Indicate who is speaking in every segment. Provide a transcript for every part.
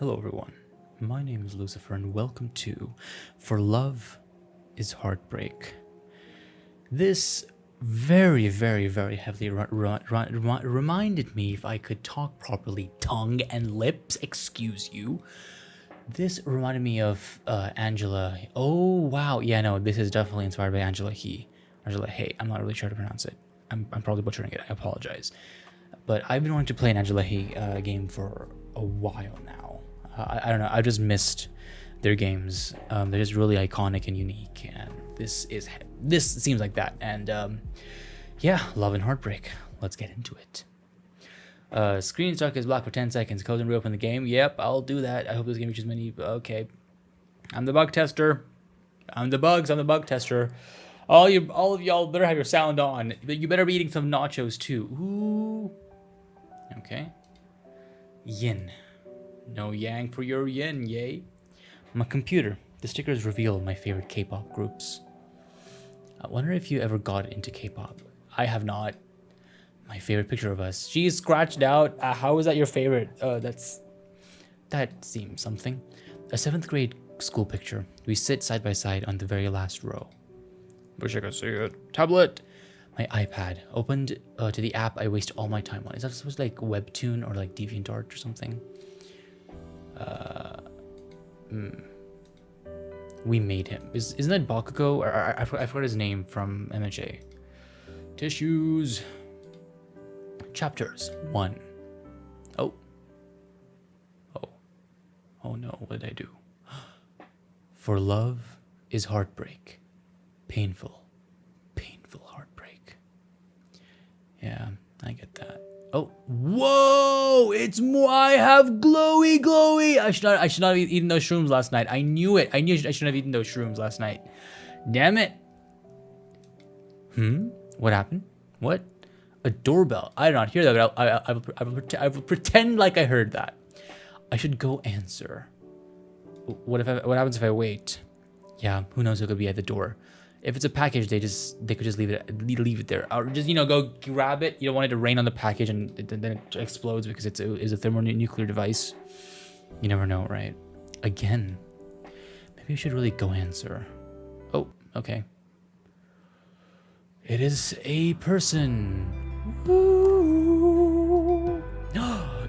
Speaker 1: Hello, everyone. My name is Lucifer, and welcome to For Love is Heartbreak. This very heavily reminded me, if I could talk properly, tongue and lips, excuse you. This reminded me of Angela. Oh, wow. Yeah, no, this is definitely inspired by Angela He. Angela Hey. I'm not really sure how to pronounce it. I'm probably butchering it. I apologize. But I've been wanting to play an Angela He game for a while now. I don't know. I just missed their games. They're just really iconic and unique, and this seems like that. And yeah, love and heartbreak. Let's get into it. Screen stuck is blocked for 10 seconds. Close and reopen the game. Yep, I'll do that. I hope this game reaches many. Okay, I'm the bug tester. I'm the bug tester. All of y'all better have your sound on. You better be eating some nachos too. Ooh. Okay. Yin. No yang for your yin, yay. My computer. The stickers reveal my favorite K-pop groups. I wonder if you ever got into K-pop. I have not. My favorite picture of us. She's scratched out. How is that your favorite? That seems something. A 7th grade school picture. We sit side by side on the very last row. Wish I could see it. Tablet. My iPad. Opened to the app I waste all my time on. Is that supposed to like Webtoon or like DeviantArt or something? We made him. Isn't that Bakugo? Or I forgot his name from MHA. Tissues. Chapters 1. Oh. Oh no, what did I do? For love is heartbreak. Painful heartbreak. Yeah, I get that. Oh, whoa! It's more. I have glowy. I should not have eaten those shrooms last night. I knew it. I shouldn't have eaten those shrooms last night. Damn it. What happened? What? A doorbell. I did not hear that, but I will pretend like I heard that. I should go answer. What happens if I wait? Yeah, who knows who could be at the door. If it's a package, they could just leave it there, or just go grab it. You don't want it to rain on the package and then it explodes because it's a thermonuclear device. You never know, right? Again, maybe I should really go answer. Oh, okay. It is a person. Woo.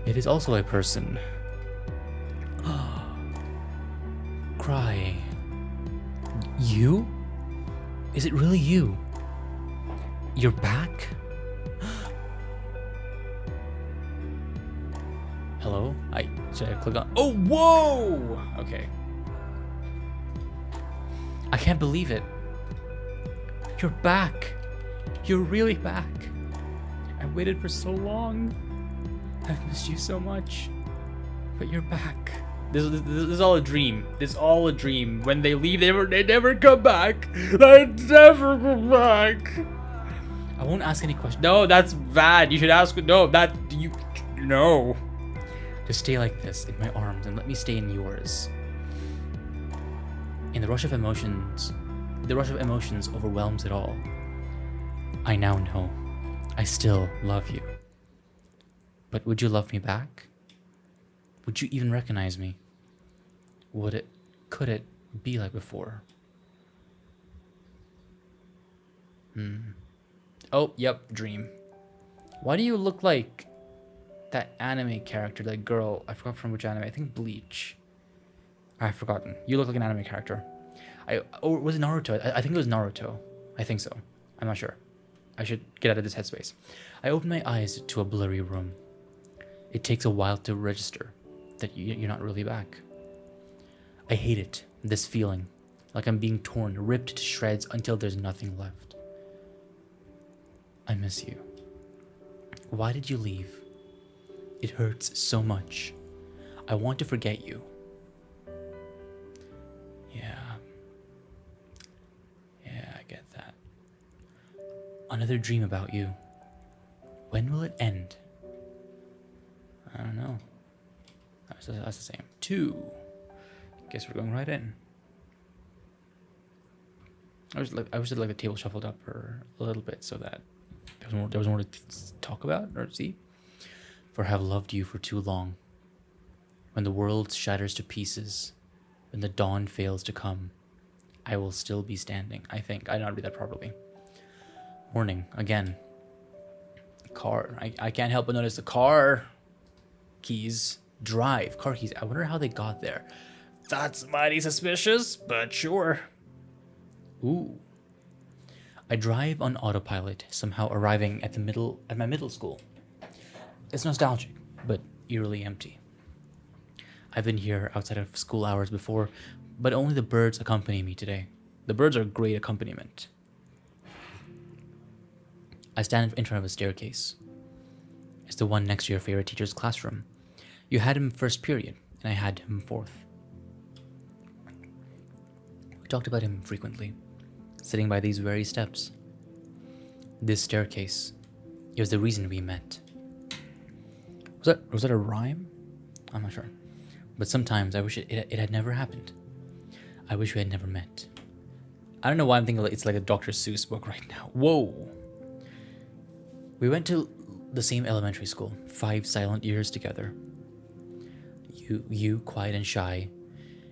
Speaker 1: It is also a person. Cry. You? Is it really you? You're back? Hello? Should I click on? Oh, whoa! Okay. I can't believe it. You're back. You're really back. I waited for so long. I've missed you so much. But you're back. This is all a dream. This is all a dream. When they leave, they never come back. They never come back. I won't ask any questions. No, that's bad. You should ask. No, no. Just stay like this in my arms and let me stay in yours. In the rush of emotions overwhelms it all. I now know. I still love you. But would you love me back? Would you even recognize me? Could it be like before? Oh, yep, dream. Why do you look like that anime character, that girl? I forgot from which anime. I think Bleach. I've forgotten. You look like an anime character. Or was it Naruto? I think it was Naruto. I think so. I'm not sure. I should get out of this headspace. I open my eyes to a blurry room. It takes a while to register that you're not really back. I hate it, this feeling, like I'm being torn, ripped to shreds until there's nothing left. I miss you. Why did you leave? It hurts so much. I want to forget you. Yeah, I get that. Another dream about you. When will it end? I don't know. That's the same. 2. Guess we're going right in. I wish like the table shuffled up for a little bit so that there was more to talk about or see. For I have loved you for too long. When the world shatters to pieces, when the dawn fails to come, I will still be standing. I think. I did not read that properly. Morning, again. Car. I can't help but notice the car keys. Drive. Car keys. I wonder how they got there. That's mighty suspicious, but sure. Ooh. I drive on autopilot, somehow arriving at my middle school. It's nostalgic, but eerily empty. I've been here outside of school hours before, but only the birds accompany me today. The birds are a great accompaniment. I stand in front of a staircase. It's the one next to your favorite teacher's classroom. You had him first period, and I had him fourth. We talked about him frequently, sitting by these very steps. This staircase, it was the reason we met. Was that a rhyme? I'm not sure. But sometimes I wish it had never happened. I wish we had never met. I don't know why I'm thinking it's like a Dr. Seuss book right now. Whoa! We went to the same elementary school, 5 silent years together. You quiet and shy,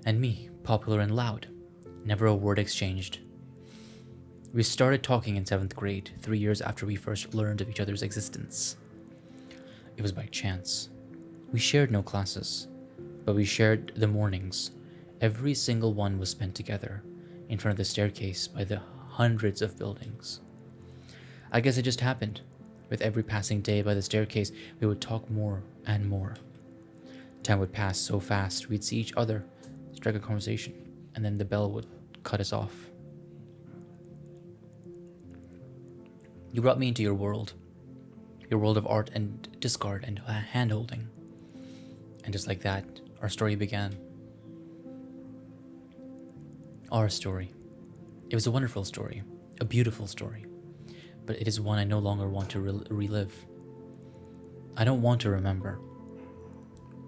Speaker 1: and me, popular and loud. Never a word exchanged. We started talking in 7th grade, 3 years after we first learned of each other's existence. It was by chance. We shared no classes, but we shared the mornings. Every single one was spent together, in front of the staircase by the hundreds of buildings. I guess it just happened. With every passing day by the staircase, we would talk more and more. Time would pass so fast, we'd see each other, strike a conversation, and then the bell would cut us off. You brought me into your world of art and discard and hand-holding. And just like that, our story began. Our story. It was a wonderful story, a beautiful story, but it is one I no longer want to relive. I don't want to remember.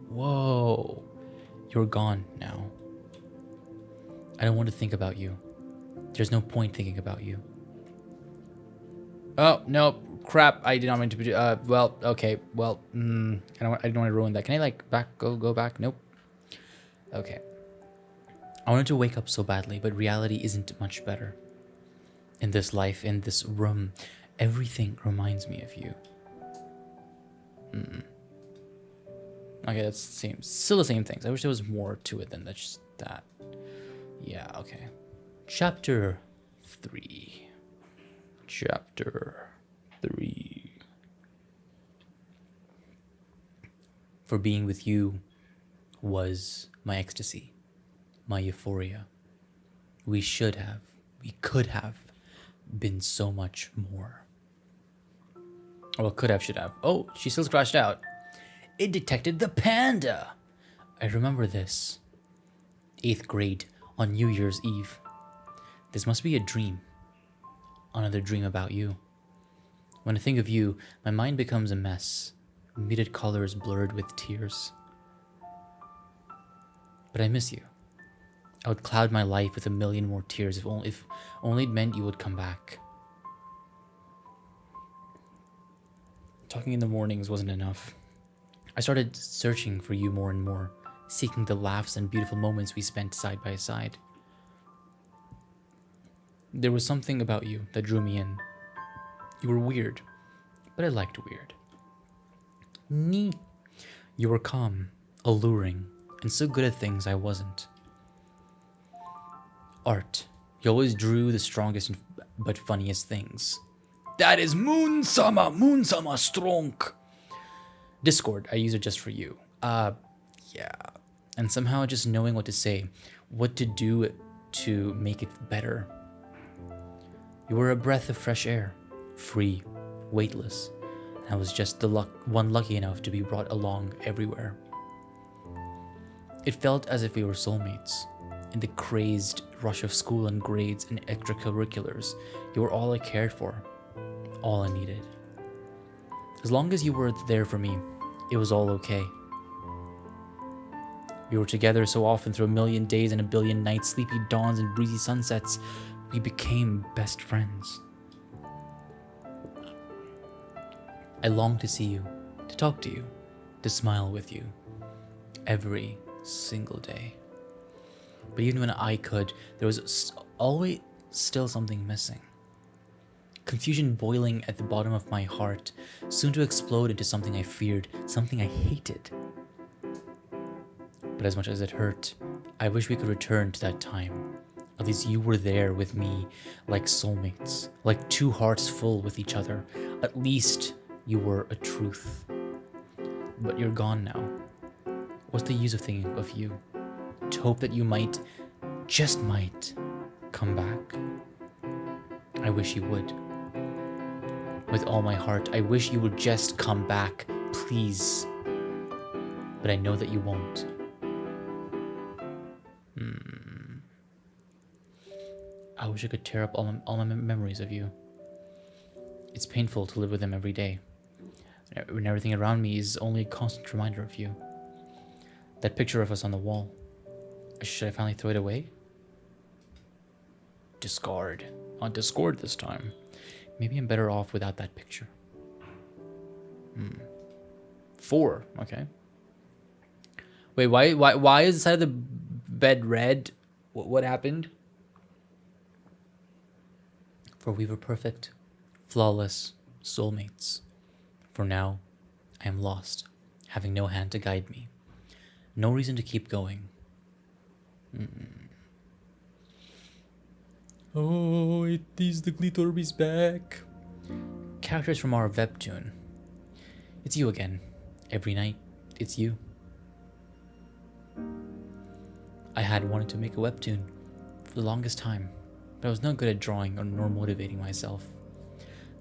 Speaker 1: Whoa, you're gone now. I don't want to think about you. There's no point thinking about you. Oh, no, crap, I did not mean to be, well, okay, well, I don't want to ruin that. Can I, go back? Nope. Okay. I wanted to wake up so badly, but reality isn't much better. In this life, in this room, everything reminds me of you. Okay, that seems still the same things. I wish there was more to it than just that. Yeah, okay. Chapter 3. For being with you was my ecstasy, my euphoria. We could have been so much more. Well, could have, should have. Oh, she still scratched out. It detected the panda. I remember this. 8th grade on New Year's Eve. This must be a dream. Another dream about you. When I think of you, my mind becomes a mess. Muted colors blurred with tears. But I miss you. I would cloud my life with a million more tears if only it meant you would come back. Talking in the mornings wasn't enough. I started searching for you more and more, seeking the laughs and beautiful moments we spent side by side. There was something about you that drew me in. You were weird, but I liked weird. You were calm, alluring, and so good at things I wasn't. Art. You always drew the strongest but funniest things. That is Moon-sama strong. Discord, I use it just for you. Yeah. And somehow just knowing what to say, what to do to make it better. You were a breath of fresh air, free, weightless, and I was just the one lucky enough to be brought along everywhere. It felt as if we were soulmates. In the crazed rush of school and grades and extracurriculars, you were all I cared for, all I needed. As long as you were there for me, it was all okay. We were together so often through a million days and a billion nights, sleepy dawns and breezy sunsets. We became best friends. I longed to see you, to talk to you, to smile with you. every single day. But even when I could, there was always still something missing. Confusion boiling at the bottom of my heart, soon to explode into something I feared, something I hated. But as much as it hurt, I wish we could return to that time. At least you were there with me like soulmates, like two hearts full with each other. At least you were a truth. But you're gone now. What's the use of thinking of you? To hope that you might, just might, come back. I wish you would. With all my heart, I wish you would just come back, please. But I know that you won't. I wish I could tear up all my memories of you. It's painful to live with them every day, when everything around me is only a constant reminder of you. That picture of us on the wall. Should I finally throw it away? Discard. On Discord this time. Maybe I'm better off without that picture. 4. Okay. Wait, why is the side of the bed red? What happened? For we were perfect, flawless soulmates. For now, I am lost, having no hand to guide me. No reason to keep going. Oh, it is the Glitorbis back. Characters from our webtoon. It's you again. Every night, it's you. I had wanted to make a webtoon for the longest time, but I was not good at drawing nor motivating myself.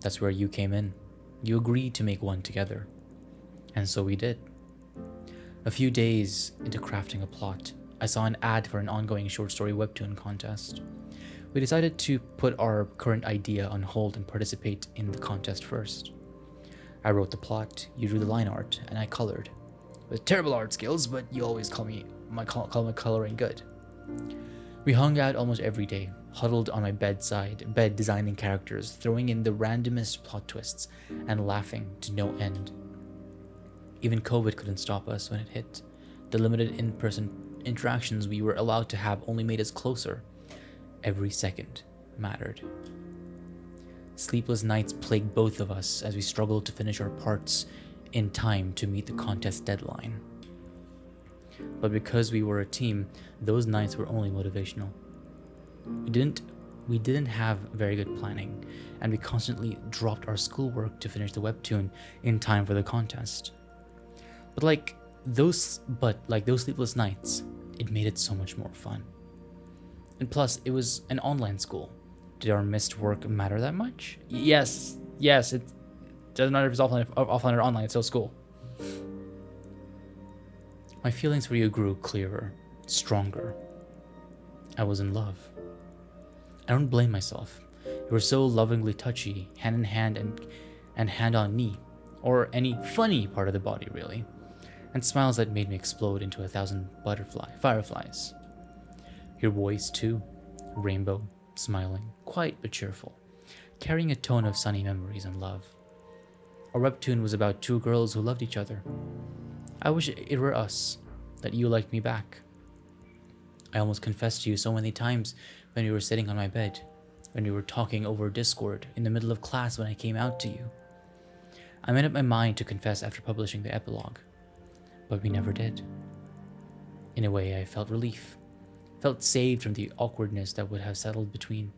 Speaker 1: That's where you came in. You agreed to make one together. And so we did. A few days into crafting a plot, I saw an ad for an ongoing short story webtoon contest. We decided to put our current idea on hold and participate in the contest first. I wrote the plot, you drew the line art, and I colored. With terrible art skills, but you always call my coloring good. We hung out almost every day, huddled on my bed designing characters, throwing in the randomest plot twists, and laughing to no end. Even COVID couldn't stop us when it hit. The limited in-person interactions we were allowed to have only made us closer. Every second mattered. Sleepless nights plagued both of us as we struggled to finish our parts in time to meet the contest deadline. But because we were a team, those nights were only motivational. We didn't have very good planning, and we constantly dropped our schoolwork to finish the webtoon in time for the contest. But like those sleepless nights, it made it so much more fun. And plus, it was an online school. Did our missed work matter that much? Yes, it doesn't matter if it's offline or online, it's still school. My feelings for you grew clearer, stronger. I was in love. I don't blame myself. You were so lovingly touchy, hand in hand and hand on knee, or any funny part of the body really, and smiles that made me explode into 1,000 fireflies. Your voice too, rainbow, smiling, quiet but cheerful, carrying a tone of sunny memories and love. Our webtoon was about two girls who loved each other. I wish it were us, that you liked me back. I almost confessed to you so many times when we were sitting on my bed, when we were talking over Discord in the middle of class when I came out to you. I made up my mind to confess after publishing the epilogue, but we never did. In a way, I felt relief, felt saved from the awkwardness that would have settled between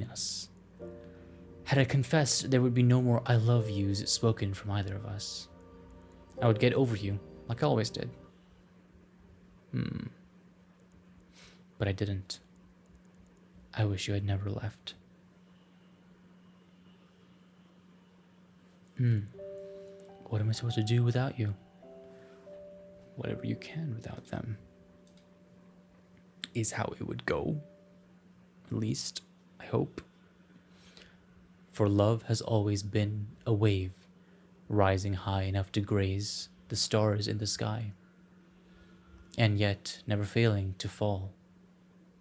Speaker 1: us. Had I confessed, there would be no more I love yous spoken from either of us. I would get over you, like I always did. But I didn't. I wish you had never left. What am I supposed to do without you? Whatever you can without them is how it would go. At least, I hope. For love has always been a wave, rising high enough to graze the stars in the sky, and yet never failing to fall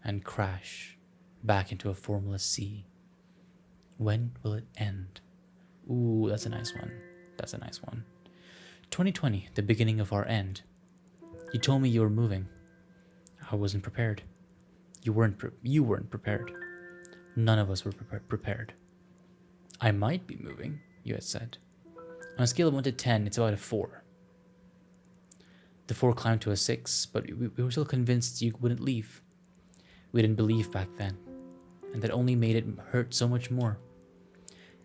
Speaker 1: and crash back into a formless sea. When will it end? Ooh, that's a nice one. 2020, the beginning of our end. You told me you were moving. I wasn't prepared. You weren't prepared. None of us were prepared. I might be moving, you had said. On a scale of 1 to 10, it's about a 4. The 4 climbed to a 6, but we were still convinced you wouldn't leave. We didn't believe back then, and that only made it hurt so much more.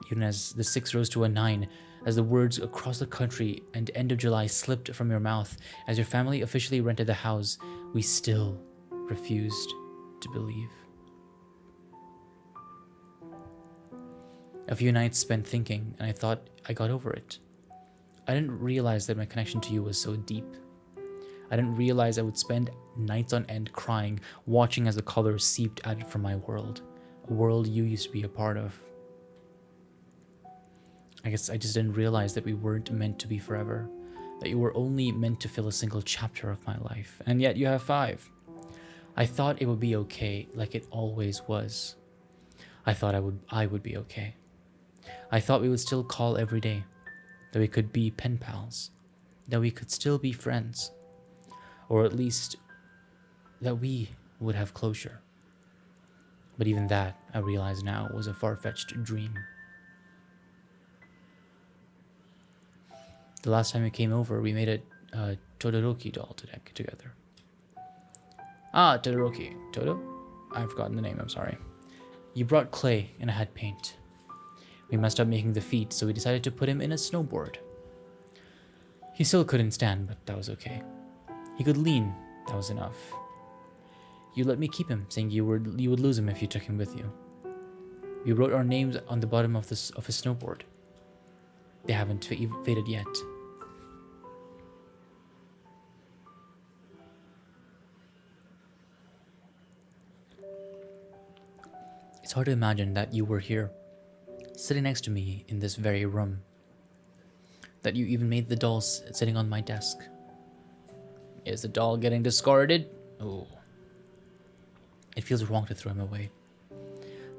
Speaker 1: Even as the 6 rose to a 9, as the words across the country and end of July slipped from your mouth, as your family officially rented the house, we still refused to believe. A few nights spent thinking, and I thought I got over it. I didn't realize that my connection to you was so deep. I didn't realize I would spend nights on end crying, watching as the colors seeped out from my world, a world you used to be a part of. I guess I just didn't realize that we weren't meant to be forever, that you were only meant to fill a single chapter of my life, and yet you have 5. I thought it would be okay, like it always was. I thought I would be okay. I thought we would still call every day, that we could be pen pals, that we could still be friends, or at least that we would have closure. But even that, I realize now, was a far-fetched dream. The last time you came over, we made a Todoroki doll together. Ah, Todoroki. Todo? I've forgotten the name, I'm sorry. You brought clay and I had paint. We messed up making the feet, so we decided to put him in a snowboard. He still couldn't stand, but that was okay. He could lean, that was enough. You let me keep him, saying you would lose him if you took him with you. We wrote our names on the bottom of his snowboard. They haven't faded yet. It's hard to imagine that you were here, sitting next to me in this very room. That you even made the doll sitting on my desk. Is the doll getting discarded? Oh. It feels wrong to throw him away.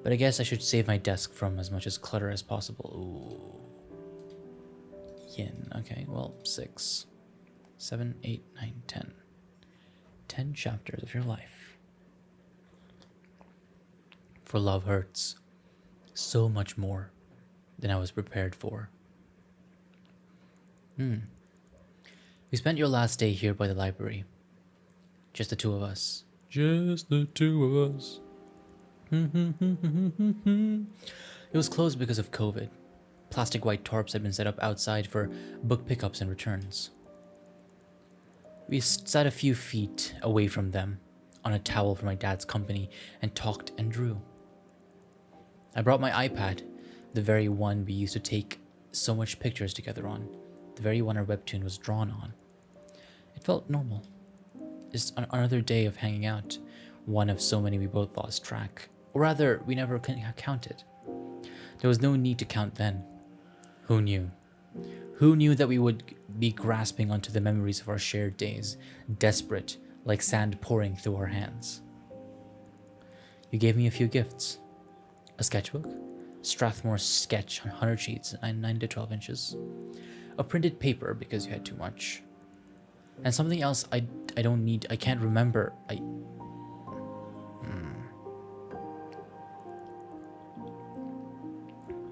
Speaker 1: But I guess I should save my desk from as much as clutter as possible. Ooh. Yin. Okay, well, 6, 7, 8, 9, 10. 10 chapters of your life. For love hurts so much more than I was prepared for. We spent your last day here by the library. Just the 2 of us. Just the 2 of us. It was closed because of COVID. Plastic white tarps had been set up outside for book pickups and returns. We sat a few feet away from them, on a towel from my dad's company, and talked and drew. I brought my iPad, the very one we used to take so much pictures together on, the very one our webtoon was drawn on. It felt normal. Just another day of hanging out, one of so many we both lost track. Or rather, we never counted. There was no need to count then. Who knew? Who knew that we would be grasping onto the memories of our shared days, desperate, like sand pouring through our hands? You gave me a few gifts. A sketchbook, Strathmore's sketch on 100 sheets, 9 to 12 inches. A printed paper because you had too much. And something else I don't need, I can't remember.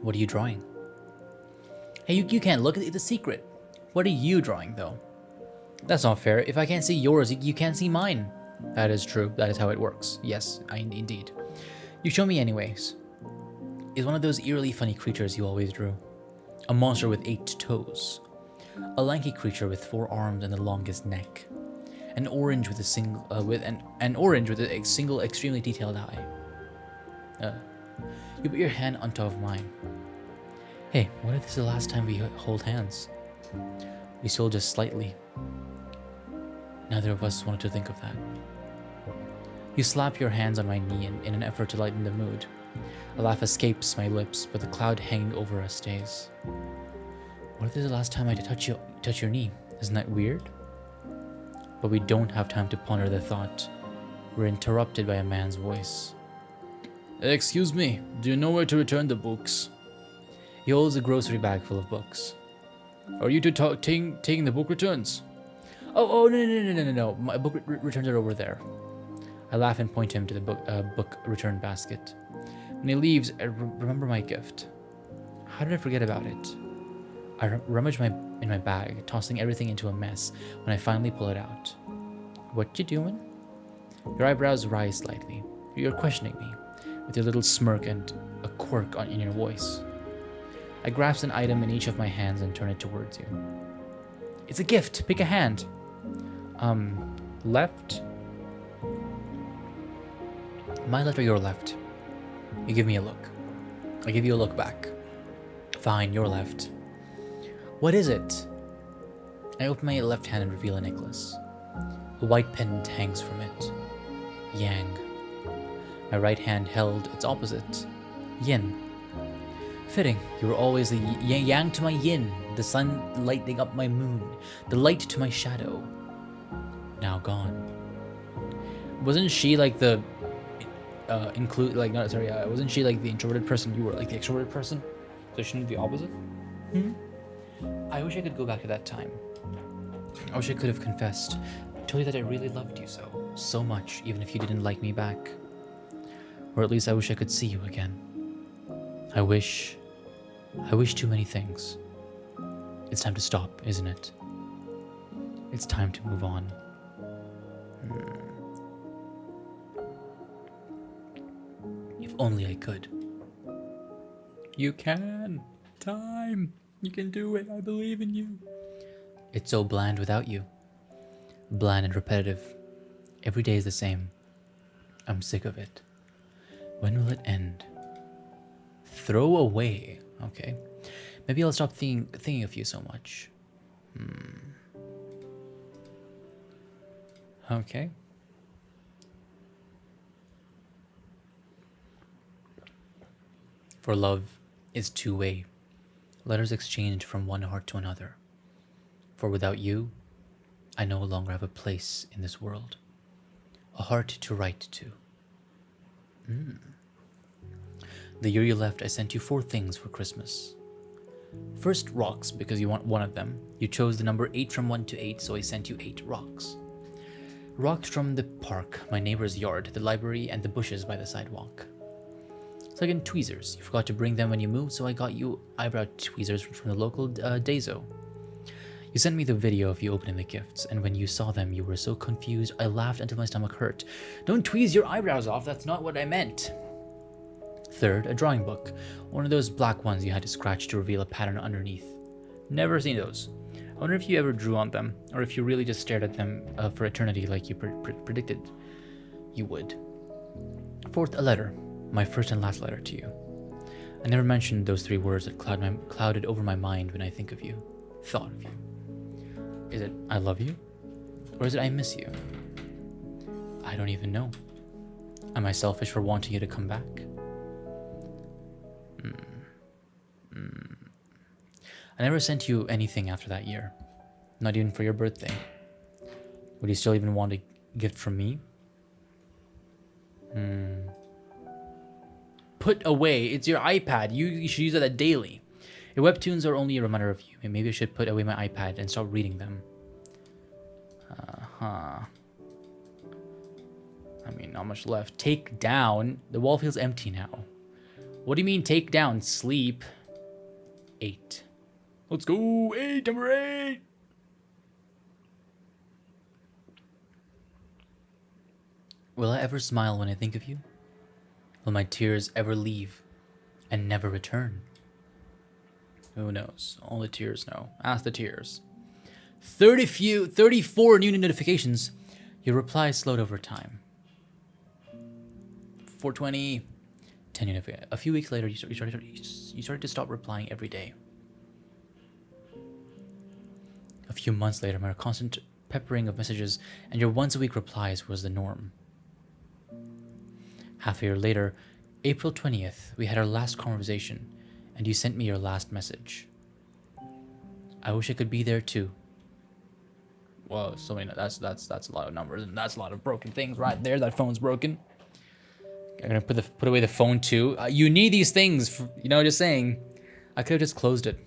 Speaker 1: What are you drawing? Hey, you can't look at the secret. What are you drawing, though? That's not fair. If I can't see yours, you can't see mine. That is true. That is how it works. Yes, indeed. You show me anyways. It's one of those eerily funny creatures you always drew. A monster with 8 toes. A lanky creature with 4 arms and the longest neck. An orange with a single single extremely detailed eye. You put your hand on top of mine. Hey, what if this is the last time we hold hands? We still just slightly. Neither of us wanted to think of that. You slap your hands on my knee in an effort to lighten the mood. A laugh escapes my lips, but the cloud hanging over us stays. What if this is the last time I touch your knee? Isn't that weird? But we don't have time to ponder the thought. We're interrupted by a man's voice. Excuse me, do you know where to return the books? He holds a grocery bag full of books. Are you taking the book returns? Oh, no. My book returns are over there. I laugh and point him to the book return basket. When he leaves, I remember my gift. How did I forget about it? I rummage in my bag, tossing everything into a mess when I finally pull it out. What you doing? Your eyebrows rise slightly. You're questioning me, with your little smirk and a quirk in your voice. I grasp an item in each of my hands and turn it towards you. It's a gift. Pick a hand. Left? My left or your left? You give me a look. I give you a look back. Fine, your left. What is it? I open my left hand and reveal a necklace. A white pendant hangs from it. Yang. My right hand held its opposite. Yin. Fitting, you were always the yang to my yin, the sun lighting up my moon, the light to my shadow. Now gone. Wasn't she like the wasn't she like the introverted person? You were like the extroverted person? So shouldn't it be opposite? I wish I could go back to that time. I wish I could have confessed. Told you that I really loved you so much, even if you didn't like me back. Or at least I wish I could see you again. I wish too many things. It's time to stop, isn't it? It's time to move on. If only I could. You can. Time. You can do it. I believe in you. It's so bland without you. Bland and repetitive. Every day is the same. I'm sick of it. When will it end? Throw away. Okay. Maybe I'll stop thinking of you so much. Okay. For love is two-way. Letters exchanged from one heart to another. For without you, I no longer have a place in this world. A heart to write to. The year you left, I sent you 4 things for Christmas. First, rocks, because you want one of them. You chose the number 8 from 1 to 8, so I sent you 8 rocks. Rocks from the park, my neighbor's yard, the library, and the bushes by the sidewalk. Second, tweezers. You forgot to bring them when you moved, so I got you eyebrow tweezers from the local Daiso. You sent me the video of you opening the gifts, and when you saw them, you were so confused, I laughed until my stomach hurt. Don't tweeze your eyebrows off, that's not what I meant. Third, a drawing book. One of those black ones you had to scratch to reveal a pattern underneath. Never seen those. I wonder if you ever drew on them, or if you really just stared at them for eternity like you predicted you would. Fourth, a letter. My first and last letter to you. I never mentioned those 3 words that clouded over my mind when I think of you. Thought of you. Is it I love you? Or is it I miss you? I don't even know. Am I selfish for wanting you to come back? I never sent you anything after that year. Not even for your birthday. Would you still even want a gift from me? Put away. It's your iPad. You should use that daily. Your webtoons are only a reminder of you. Maybe I should put away my iPad and stop reading them. I mean, not much left. Take down. The wall feels empty now. What do you mean take down? Sleep. 8. Let's go. 8. Number 8. Will I ever smile when I think of you? Will my tears ever leave and never return? Who knows? Only tears know. Ask the tears. 34 new notifications. Your reply slowed over time. 420. 10 new notifications. A few weeks later, you started to stop replying every day. A few months later, my constant peppering of messages and your once-a-week replies was the norm. Half a year later, April 20th, we had our last conversation, and you sent me your last message. I wish I could be there too. Whoa, so many. That's a lot of numbers, and that's a lot of broken things right there. That phone's broken. I'm gonna put away the phone too. You need these things, just saying. I could have just closed it,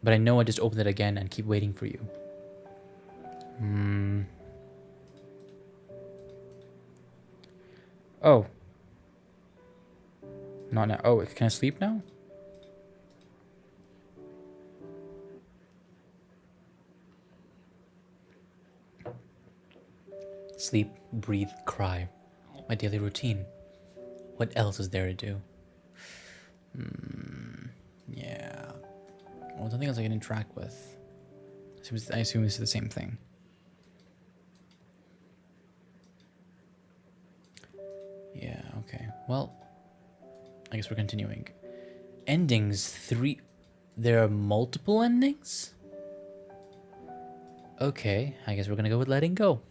Speaker 1: but I know I just opened it again and keep waiting for you. Oh. Not now. Oh, can I sleep now? Sleep, breathe, cry. My daily routine. What else is there to do? Yeah. Well, something else I can interact with. I assume this is the same thing. Yeah, okay. Well, I guess we're continuing. Endings 3. There are multiple endings? Okay, I guess we're gonna go with letting go.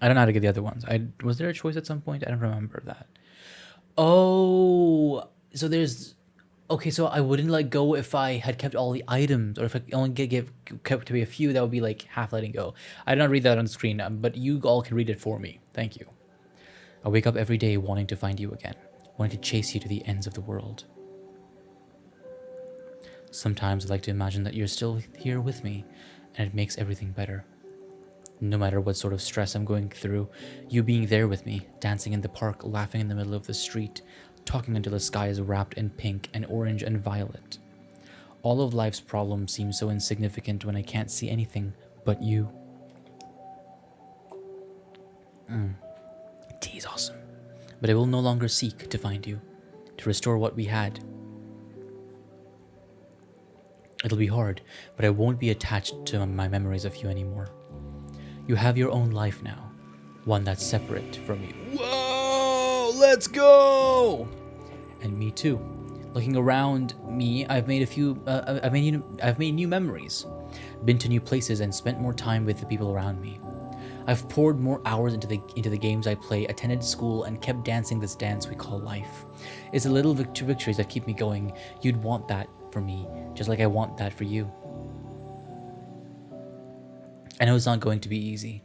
Speaker 1: I don't know how to get the other ones. Was there a choice at some point? I don't remember that. Oh, so there's... Okay, so I wouldn't let go if I had kept all the items, or if I only kept to be a few, that would be like half letting go. I did not read that on the screen, but you all can read it for me. Thank you. I wake up every day wanting to find you again, wanting to chase you to the ends of the world. Sometimes I like to imagine that you're still here with me, and it makes everything better. No matter what sort of stress I'm going through, you being there with me, dancing in the park, laughing in the middle of the street, talking until the sky is wrapped in pink and orange and violet. All of life's problems seem so insignificant when I can't see anything but you. Tea is awesome. But I will no longer seek to find you, to restore what we had. It'll be hard, but I won't be attached to my memories of you anymore. You have your own life now, one that's separate from you. Whoa, let's go! And me too. Looking around me, I've made new memories, been to new places, and spent more time with the people around me. I've poured more hours into the games I play, attended school, and kept dancing this dance we call life. It's the little victories that keep me going. You'd want that for me, just like I want that for you. I know it's not going to be easy.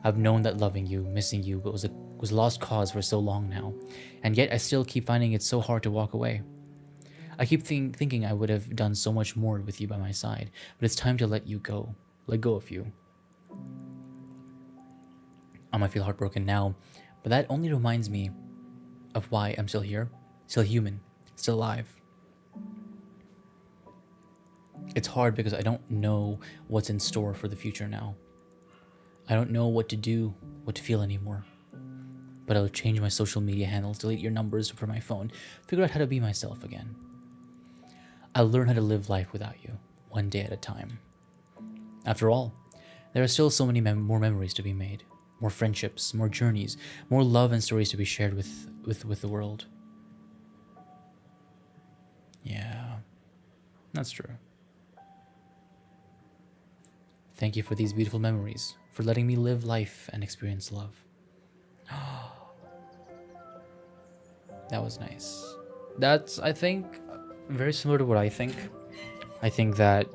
Speaker 1: I've known that loving you, missing you, was a lost cause for so long now, and yet I still keep finding it so hard to walk away. I keep thinking I would have done so much more with you by my side, but it's time to let go of you. I might feel heartbroken now, but that only reminds me of why I'm still here, still human, still alive. It's hard because I don't know what's in store for the future now. I don't know what to do, what to feel anymore. But I'll change my social media handles, delete your numbers from my phone, figure out how to be myself again. I'll learn how to live life without you, one day at a time. After all, there are still so many more memories to be made, more friendships, more journeys, more love and stories to be shared with the world. Yeah, that's true. Thank you for these beautiful memories, for letting me live life and experience love. That was nice. That's, I think, very similar to what I think. I think that,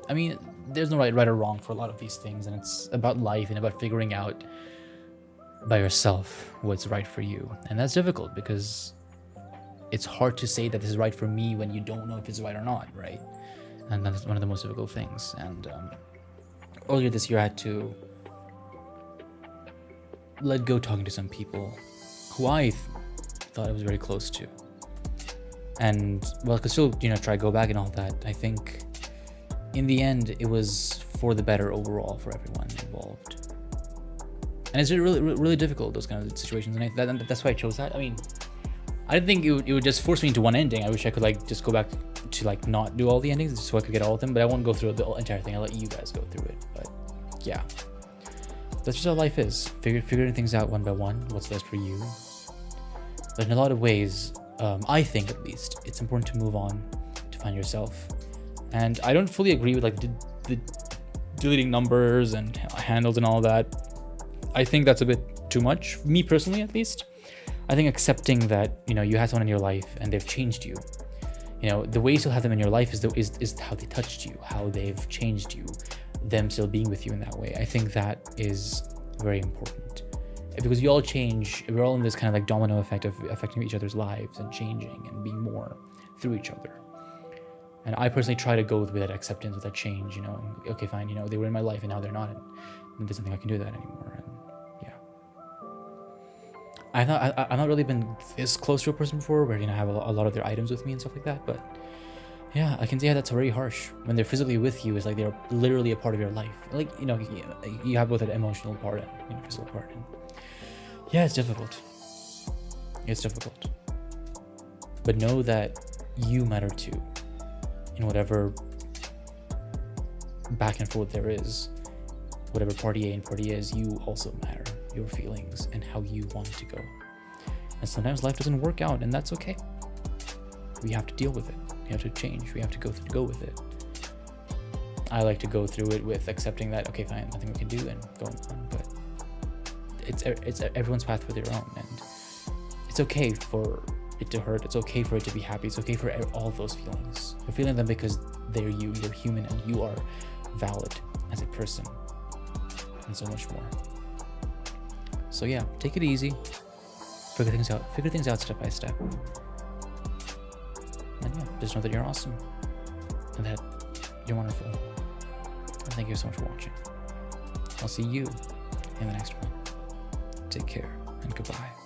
Speaker 1: there's no right or wrong for a lot of these things, and it's about life and about figuring out by yourself what's right for you. And that's difficult because it's hard to say that this is right for me when you don't know if it's right or not, right? And that's one of the most difficult things. And earlier this year, I had to let go talking to some people who I thought I was very close to. And, well, I could still, try to go back and all that. I think in the end, it was for the better overall for everyone involved. And it's really, really difficult, those kind of situations. And that's why I chose that. I didn't think it would just force me into one ending. I wish I could, just go back to, not do all the endings just so I could get all of them. But I won't go through the entire thing. I'll let you guys go through it. But, yeah. That's just how life is. Figuring things out one by one. What's best for you. But in a lot of ways, I think at least, it's important to move on to find yourself. And I don't fully agree with the deleting numbers and handles and all that. I think that's a bit too much, me personally at least. I think accepting that, you had someone in your life and they've changed you. The way you still have them in your life is how they touched you, how they've changed you, them still being with you in that way. I think that is very important. Because we all change, we're all in this kind of domino effect of affecting each other's lives and changing and being more through each other. And I personally try to go with that acceptance, with that change, you know, and, okay, fine, you know, they were in my life and now they're not, and there's nothing I can do that anymore. And yeah, I've not really been this close to a person before where, you know, I have a lot of their items with me and stuff like that, but yeah, I can see how that's very harsh. When they're physically with you, it's like they're literally a part of your life. Like, you know, you have both an emotional part and, you know, physical part. And yeah, it's difficult. It's difficult. But know that you matter too. In whatever back and forth there is, whatever party A and party is, you also matter. Your feelings and how you want to go. And sometimes life doesn't work out, and that's okay. We have to deal with it. We have to change. We have to go with it. I like to go through it with accepting that, okay, fine, nothing we can do, and going on. But it's everyone's path for their own, and it's okay for it to hurt. It's okay for it to be happy. It's okay for all those feelings. You're feeling them because they're you. You're human, and you are valid as a person, and so much more. So yeah, take it easy. Figure things out. Figure things out step by step. And yeah, just know that you're awesome and that you're wonderful. And thank you so much for watching. I'll see you in the next one. Take care and goodbye.